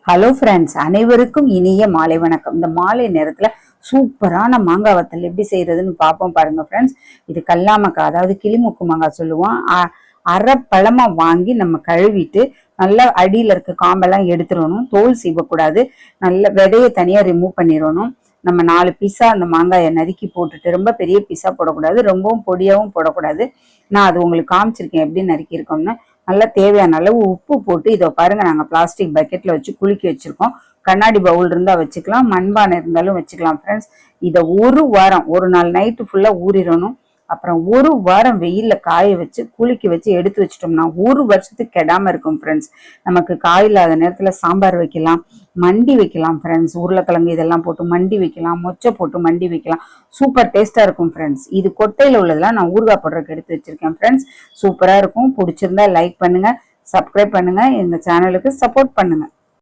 Hello friends, அனைவருக்கும் இனிய மாலை வணக்கம். இந்த மாலை நேரத்துல சூப்பரான மாங்காய் வத்தல் எப்படி செய்யறதுன்னு பார்ப்போம் பாருங்க ஃப்ரெண்ட்ஸ். இது கல்லாமக்காய், அதாவது கிளிமுக்கு மாங்காய் சொல்லுவோம். அரை பழமா வாங்கி நம்ம கழுவிட்டு நல்லா அடியில இருக்க காம்பெல்லாம் எடுத்துடணும். தோல் சீவக்கூடாது. நல்ல விதையை தனியா ரிமூவ் பண்ணிடணும். நம்ம 4 பீஸா அந்த மாங்காயை நறுக்கி போட்டுட்டு, ரொம்ப பெரிய பீஸா போடக்கூடாது, ரொம்பவும் பொடியாவும் போடக்கூடாது. நான் அது உங்களுக்கு காமிச்சிருக்கேன் எப்படி நறுக்கி இருக்கோம்னு. நல்லா தேவையான அளவு உப்பு போட்டு, இதை பாருங்க, நாங்கள் பிளாஸ்டிக் பக்கெட்ல வச்சு குலுக்கி வச்சிருக்கோம். கண்ணாடி பவுல் இருந்தா வச்சுக்கலாம், மண்பானை இருந்தாலும் வச்சுக்கலாம் ஃப்ரெண்ட்ஸ். இதை ஒரு வாரம், ஒரு நாள் நைட்டு ஃபுல்லா ஊறிடணும். அப்புறம் ஒரு வாரம் வெயில்ல காய வச்சு குலுக்கி வச்சு எடுத்து வச்சிட்டோம்னா 1 வருஷத்துக்கு கெடாம இருக்கும் ஃப்ரெண்ட்ஸ். நமக்கு காய் இல்லாத நேரத்துல சாம்பார் வைக்கலாம், மண்டி வைக்கலாம் ஃப்ரெண்ட்ஸ். உருளைக்கிழங்கு இதெல்லாம் போட்டு மண்டி வைக்கலாம், மொச்சை போட்டு மண்டி வைக்கலாம். சூப்பர் டேஸ்டா இருக்கும் ஃப்ரெண்ட்ஸ். இது கொட்டையில உள்ளதெல்லாம் நான் ஊறுகாய் போடுறதுக்கு எடுத்து வச்சிருக்கேன் ஃப்ரெண்ட்ஸ். சூப்பரா இருக்கும். பிடிச்சிருந்தா லைக் பண்ணுங்க, சப்ஸ்கிரைப் பண்ணுங்க, இந்த சேனலுக்கு சப்போர்ட் பண்ணுங்க.